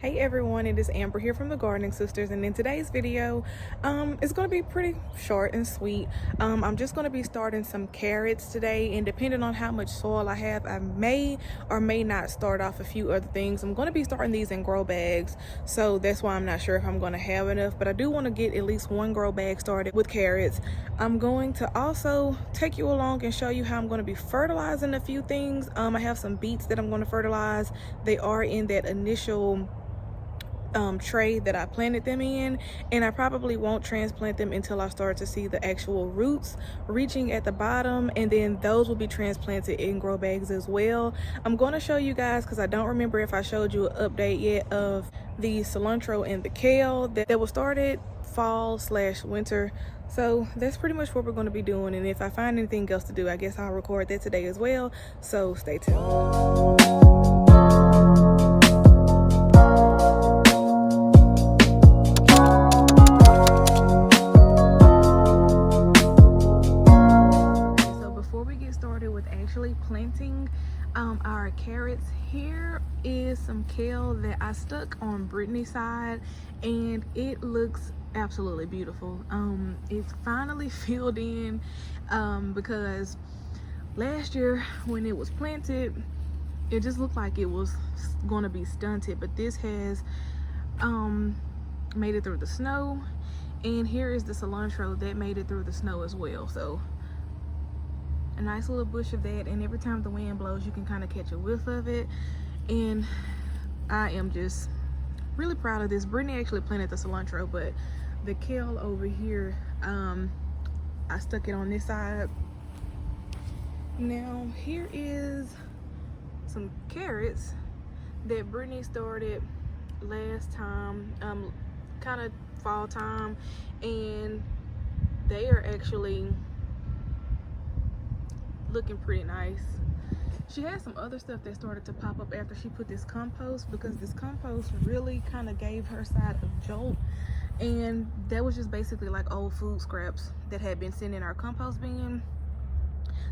Hey everyone, it is Amber here from the Gardening Sisters, and in today's video it's going to be pretty short and sweet. I'm just going to be starting some carrots today, and depending on how much soil I have, I may or may not start off a few other things. I'm going to be starting these in grow bags, so that's why I'm not sure if I'm going to have enough, but I do want to get at least one grow bag started with carrots. I'm going to also take you along and show you how I'm going to be fertilizing a few things. I have some beets that I'm going to fertilize. They are in that initial tray that I planted them in, and I probably won't transplant them until I start to see the actual roots reaching at the bottom, and then those will be transplanted in grow bags as well. I'm going to show you guys, because I don't remember if I showed you an update yet of the cilantro and the kale that was started fall/winter. So that's pretty much what we're going to be doing, and if I find anything else to do, I guess I'll record that today as well, so stay tuned. Planting our carrots, here is some kale that I stuck on Brittany's side, and it looks absolutely beautiful. It's finally filled in because last year when it was planted, it just looked like it was going to be stunted, but this has made it through the snow, and here is the cilantro that made it through the snow as well. So a nice little bush of that, and every time the wind blows you can kind of catch a whiff of it, and I am just really proud of this. Brittany actually planted the cilantro, but the kale over here, I stuck it on this side. Now here is some carrots that Brittany started last time, kind of fall time, and they are actually looking pretty nice. She had some other stuff that started to pop up after she put this compost, because this compost really kind of gave her side a jolt, and that was just basically like old food scraps that had been sitting in our compost bin.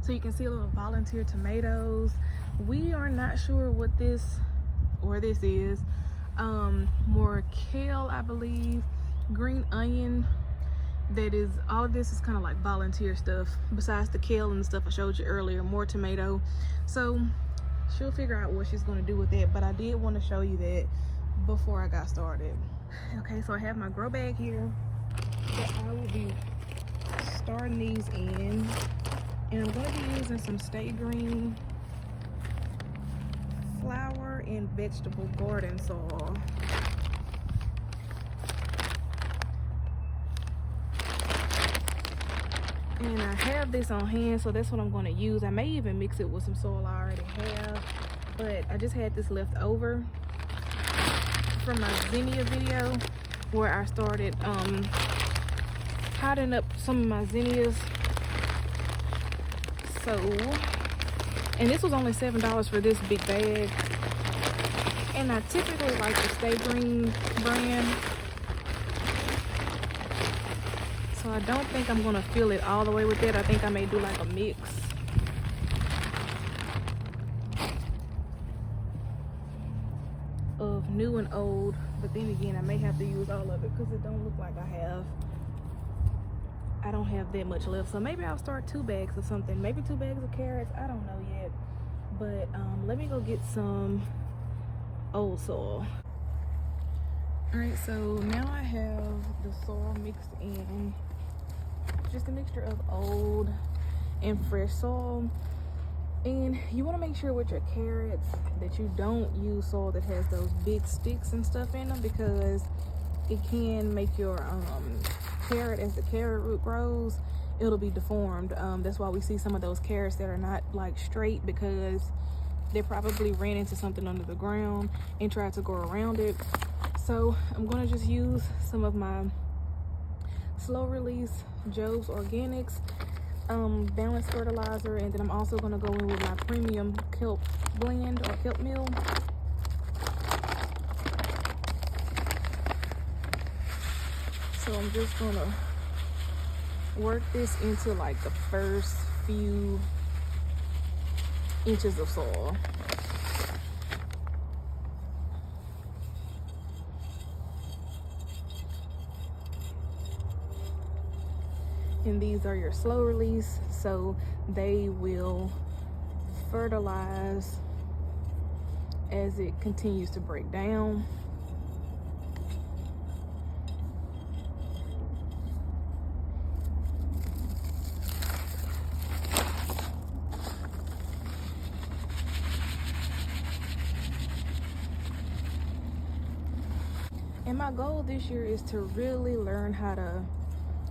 So you can see a little volunteer tomatoes. We are not sure what this is. More kale, I believe, green onion. That is, all of this is kind of like volunteer stuff besides the kale and the stuff I showed you earlier. More tomato, so she'll figure out what she's going to do with it, but I did want to show you that before I got started. Okay, so I have my grow bag here that I will be starting these in, and I'm going to be using some Stay Green flower and vegetable garden soil. And I have this on hand, so that's what I'm going to use. I may even mix it with some soil I already have, but I just had this left over from my zinnia video where I started potting up some of my zinnias. So, and this was only $7 for this big bag, and I typically like the Stay Green brand, so I don't think I'm gonna fill it all the way with that. I think I may do like a mix. Of new and old, but then again I may have to use all of it because it don't look like I don't have that much left. So maybe I'll start 2 bags or something, maybe 2 bags of carrots, I don't know yet. But let me go get some old soil. All right, so now I have the soil mixed in, just a mixture of old and fresh soil. And you want to make sure with your carrots that you don't use soil that has those big sticks and stuff in them, because it can make your carrot, as the carrot root grows, it'll be deformed. That's why we see some of those carrots that are not like straight, because they probably ran into something under the ground and tried to go around it. So I'm going to just use some of my slow release Joe's Organics balanced fertilizer, and then I'm also going to go in with my premium kelp blend or kelp meal. So I'm just going to work this into like the first few inches of soil. And these are your slow release, so they will fertilize as it continues to break down. And my goal this year is to really learn how to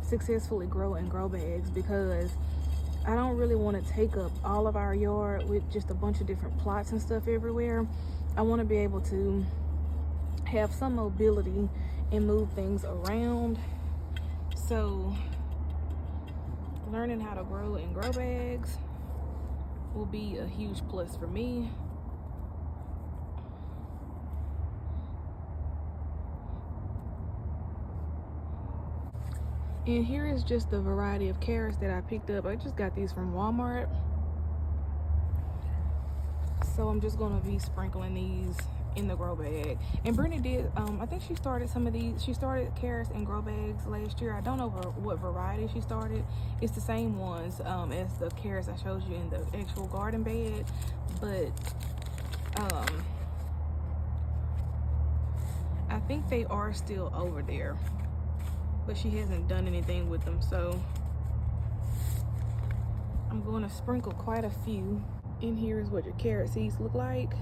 successfully grow in grow bags, because I don't really want to take up all of our yard with just a bunch of different plots and stuff everywhere. I want to be able to have some mobility and move things around. So learning how to grow in grow bags will be a huge plus for me. And here is just the variety of carrots that I picked up. I just got these from Walmart. So I'm just gonna be sprinkling these in the grow bag. And Brittany did, I think she started some of these. She started carrots in grow bags last year. I don't know what variety she started. It's the same ones as the carrots I showed you in the actual garden bed. But I think they are still over there, but she hasn't done anything with them, so I'm going to sprinkle quite a few. In here is what your carrot seeds look like.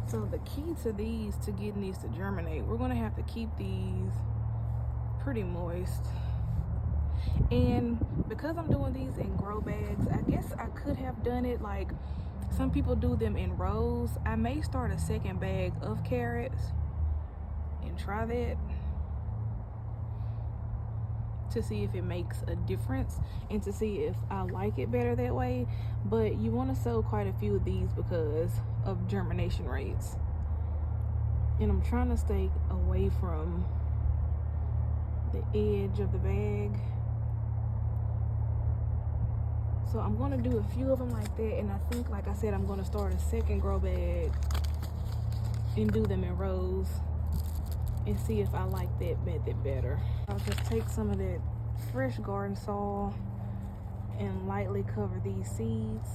So the key to these, to getting these to germinate, we're going to have to keep these pretty moist. And because I'm doing these in grow bags, I guess I could have done it like some people do them in rows. I may start a second bag of carrots and try that to see if it makes a difference and to see if I like it better that way. But you want to sow quite a few of these because of germination rates. And I'm trying to stay away from the edge of the bag. So I'm going to do a few of them like that, and I think, like I said, I'm going to start a second grow bag and do them in rows and see if I like that method better. I'll just take some of that fresh garden soil and lightly cover these seeds.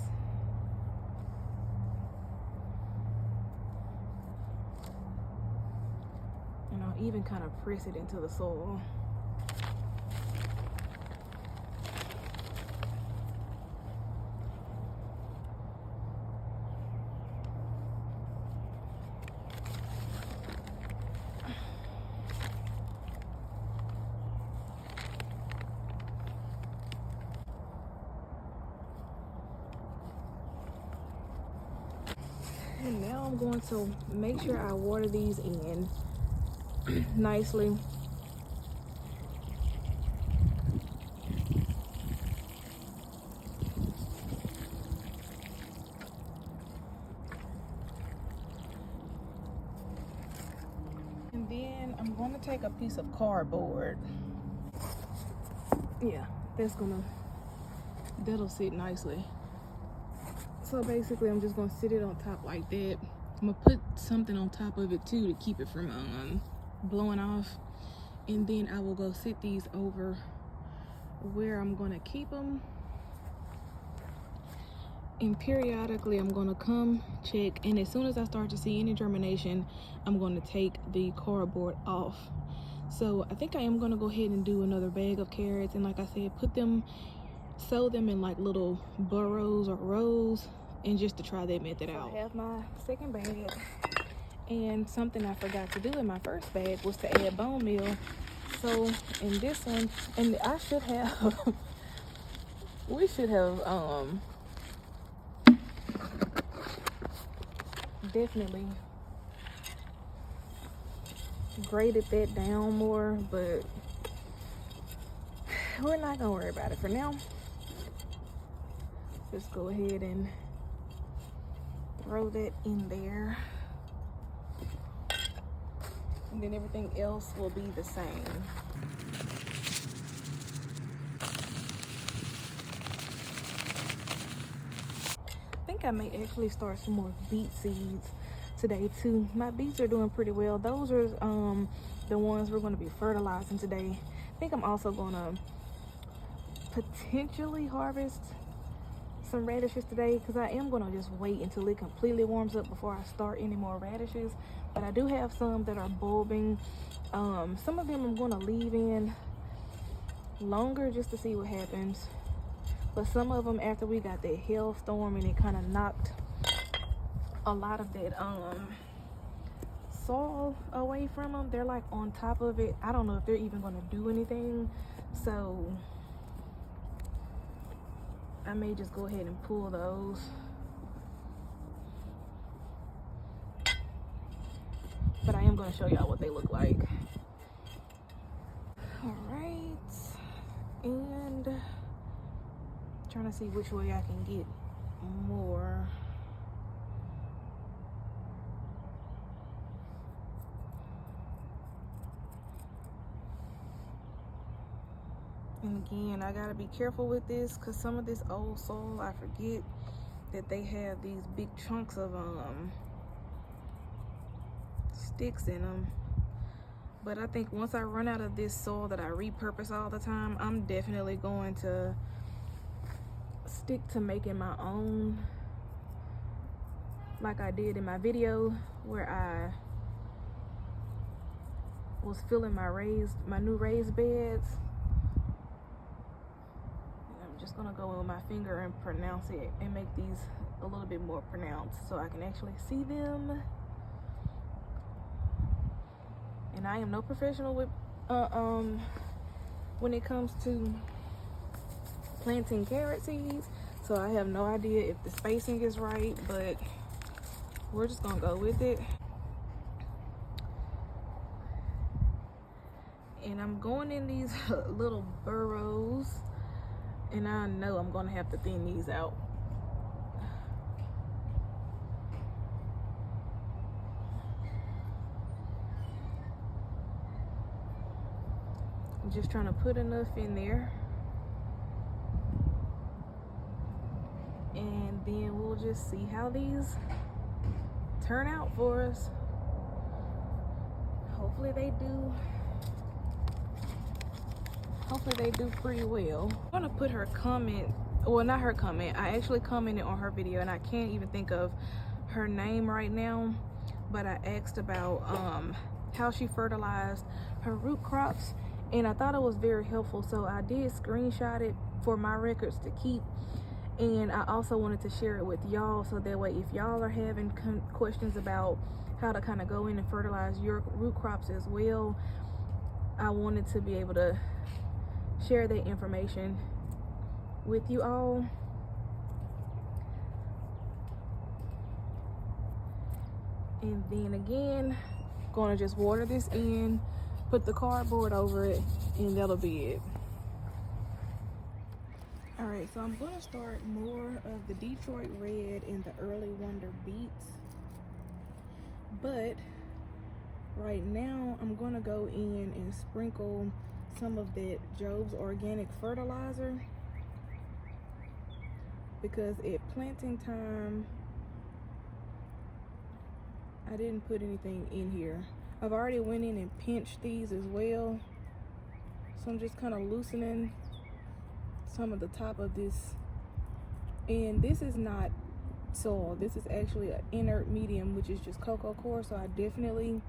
And I'll even kind of press it into the soil. And now I'm going to make sure I water these in nicely. And then I'm going to take a piece of cardboard. Yeah, that'll sit nicely. So basically I'm just gonna sit it on top like that. I'm gonna put something on top of it too to keep it from blowing off. And then I will go sit these over where I'm gonna keep them. And periodically I'm gonna come check, and as soon as I start to see any germination, I'm gonna take the cardboard off. So I think I am gonna go ahead and do another bag of carrots, and like I said, sow them in like little burrows or rows, and just to try that method out. I have my second bag, and something I forgot to do in my first bag was to add bone meal. So in this one, and I should have we should have definitely grated that down more, but we're not gonna worry about it for now. Just go ahead and throw that in there, and then everything else will be the same. I think I may actually start some more beet seeds today too. My beets are doing pretty well. Those are the ones we're going to be fertilizing today. I think I'm also gonna potentially harvest some radishes today, because I am gonna just wait until it completely warms up before I start any more radishes. But I do have some that are bulbing. Some of them I'm gonna leave in longer just to see what happens. But some of them, after we got that hailstorm and it kind of knocked a lot of that soil away from them, they're like on top of it. I don't know if they're even going to do anything, so I may just go ahead and pull those. But I am going to show y'all what they look like. All right, and trying to see which way I can get more. And again, I gotta be careful with this, because some of this old soil, I forget that they have these big chunks of sticks in them. But I think once I run out of this soil that I repurpose all the time, I'm definitely going to stick to making my own, like I did in my video where I was filling my new raised beds. Just gonna go with my finger and pronounce it and make these a little bit more pronounced so I can actually see them. And I am no professional with when it comes to planting carrot seeds, so I have no idea if the spacing is right, but we're just gonna go with it. And I'm going in these little burrows, and I know I'm gonna have to thin these out. I'm just trying to put enough in there, and then we'll just see how these turn out for us. Hopefully they do pretty well. I'm gonna put her comment, well, not her comment, I actually commented on her video, and I can't even think of her name right now, but I asked about how she fertilized her root crops, and I thought it was very helpful, so I did screenshot it for my records to keep. And I also wanted to share it with y'all, so that way if y'all are having questions about how to kind of go in and fertilize your root crops as well, I wanted to be able to share that information with you all. And then again, gonna just water this in, put the cardboard over it, and that'll be it. All right, so I'm gonna start more of the Detroit Red and the Early Wonder Beets, but right now I'm gonna go in and sprinkle some of that Job's organic fertilizer, because at planting time I didn't put anything in here. I've already went in and pinched these as well, so I'm just kind of loosening some of the top of this. And this is not soil, this is actually an inert medium, which is just cocoa coir, so I definitely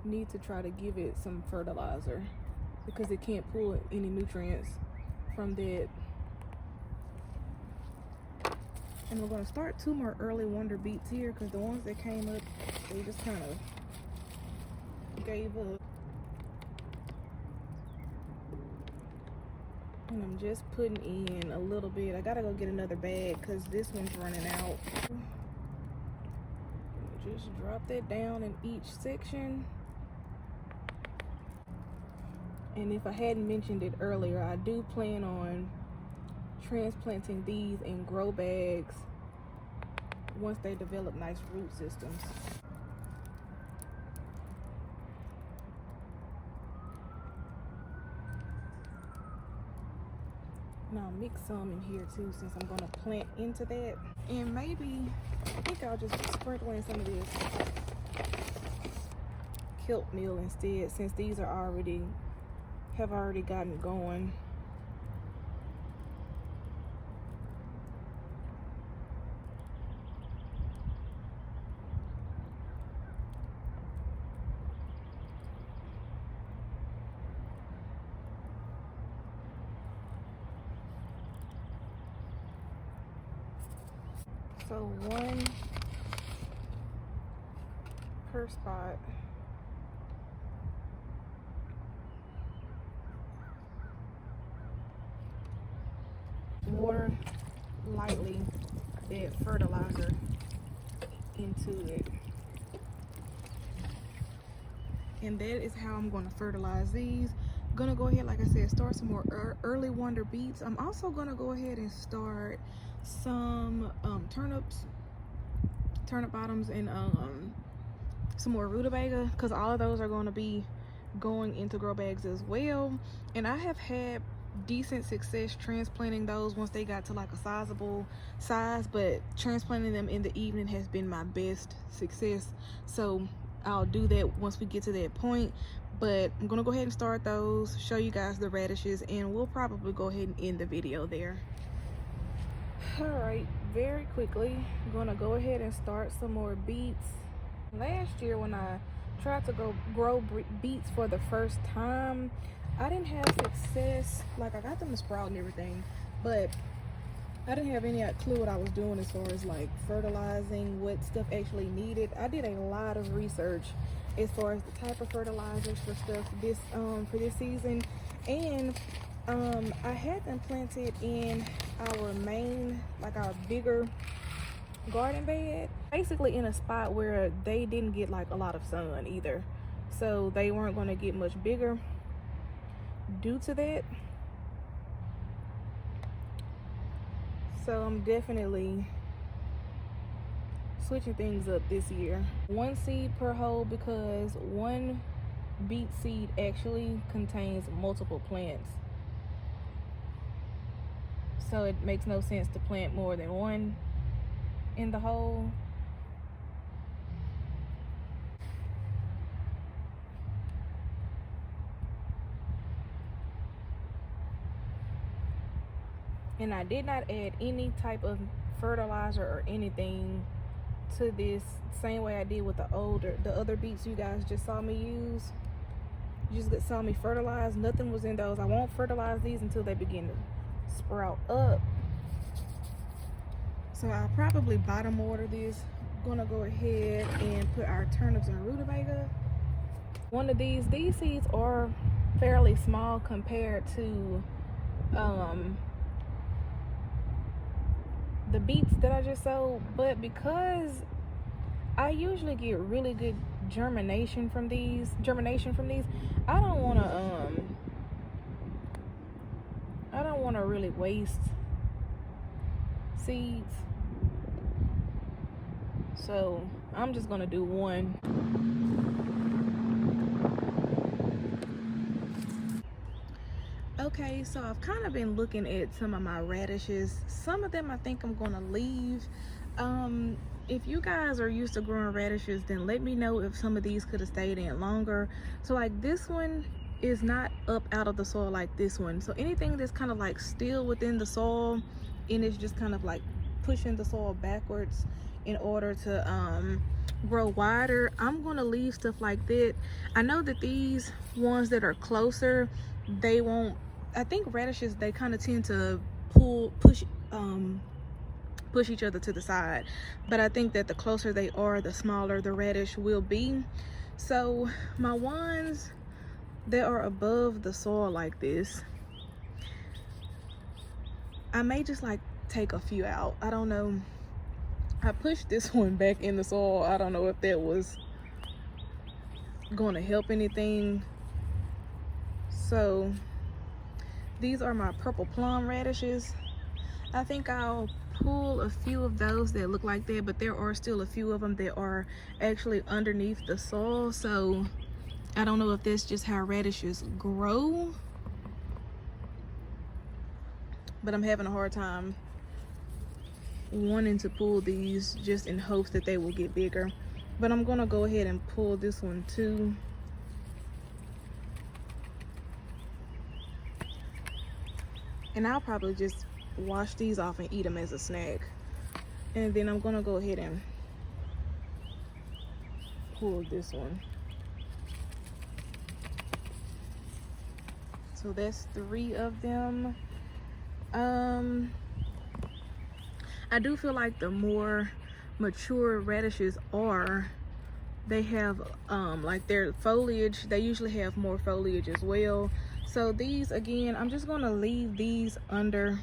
need to try to give it some fertilizer, because it can't pull any nutrients from that. And we're going to start 2 more Early Wonder Beets here, because the ones that came up, they just kind of gave up. And I'm just putting in a little bit. I gotta go get another bag because this one's running out. Just drop that down in each section. And if I hadn't mentioned it earlier, I do plan on transplanting these in grow bags once they develop nice root systems. And I'll mix some in here too, since I'm gonna plant into that. And maybe, I think I'll just sprinkle in some of this kelp meal instead, since these are already have already gotten going. So one per spot. Water lightly that fertilizer into it. And that is how I'm going to fertilize these. I'm gonna go ahead, like I said, start some more early wonder beets. I'm also gonna go ahead and start some turnip bottoms, and some more rutabaga, because all of those are going to be going into grow bags as well. And I have had decent success transplanting those once they got to like a sizable size, but transplanting them in the evening has been my best success. So I'll do that once we get to that point. But I'm gonna go ahead and start those, show you guys the radishes, and we'll probably go ahead and end the video there. All right, very quickly, I'm gonna go ahead and start some more beets. Last year when I tried to grow beets for the first time, I didn't have success. Like, I got them to sprout and everything, but I didn't have any clue what I was doing as far as like fertilizing, what stuff actually needed. I did a lot of research as far as the type of fertilizers for stuff for this season, and I had them planted in our main, like our bigger garden bed, basically in a spot where they didn't get like a lot of sun either, so they weren't going to get much bigger due to that. So I'm definitely switching things up this year. One seed per hole, because one beet seed actually contains multiple plants, so it makes no sense to plant more than one in the hole. And I did not add any type of fertilizer or anything to this, same way I did with the other beets you guys just saw me use. You just saw me fertilize. Nothing was in those. I won't fertilize these until they begin to sprout up. So I'll probably bottom water this. I'm gonna go ahead and put our turnips and rutabaga. One of these seeds are fairly small compared to the beets that I just sowed, but because I usually get really good germination from these, I don't want to really waste seeds. So I'm just gonna do one. Okay, so I've kind of been looking at some of my radishes. Some of them I think I'm gonna leave. If you guys are used to growing radishes, then let me know if some of these could have stayed in longer. So like this one is not up out of the soil like this one. So anything that's kind of like still within the soil and it's just kind of like pushing the soil backwards in order to grow wider, I'm gonna leave stuff like that. I know that these ones that are closer, they won't. I think radishes, they kind of tend to push each other to the side, but I think that the closer they are, the smaller the radish will be. So my ones that are above the soil like this, I may just like take a few out. I don't know. I pushed this one back in the soil. I don't know if that was going to help anything. So these are my purple plum radishes. I think I'll pull a few of those that look like that, but there are still a few of them that are actually underneath the soil. So I don't know if that's just how radishes grow, but I'm having a hard time wanting to pull these just in hopes that they will get bigger. But I'm gonna go ahead and pull this one too. And I'll probably just wash these off and eat them as a snack. And then I'm gonna go ahead and pull this one. So that's 3 of them. I do feel like the more mature radishes are, they have like their foliage, they usually have more foliage as well. So these, again, I'm just gonna leave these under,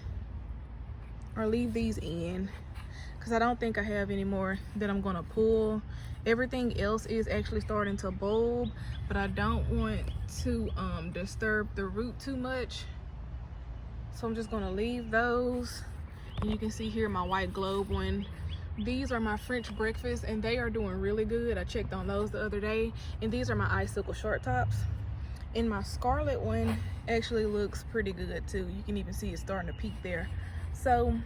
or leave these in, because I don't think I have any more that I'm gonna pull. Everything else is actually starting to bulb, but I don't want to disturb the root too much, so I'm just gonna leave those. And you can see here my white globe one. These are my French breakfast, and they are doing really good. I checked on those the other day. And these are my icicle short tops. And my scarlet one actually looks pretty good too. You can even see it starting to peak there. So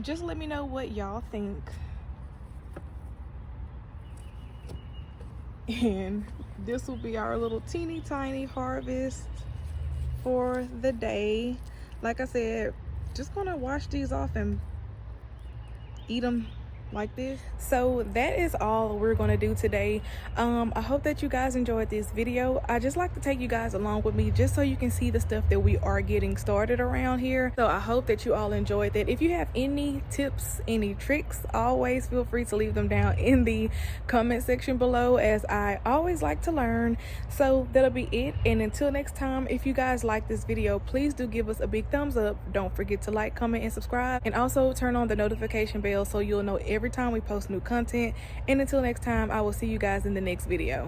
just let me know what y'all think. And this will be our little teeny tiny harvest for the day. Like I said, just gonna wash these off and eat them like this. So that is all we're gonna do today. I hope that you guys enjoyed this video. I just like to take you guys along with me just so you can see the stuff that we are getting started around here. So I hope that you all enjoyed that. If you have any tips, any tricks, always feel free to leave them down in the comment section below, as I always like to learn. So that'll be it, and until next time, if you guys like this video, please do give us a big thumbs up. Don't forget to like, comment, and subscribe, and also turn on the notification bell so you'll know every time we post new content. And until next time, I will see you guys in the next video.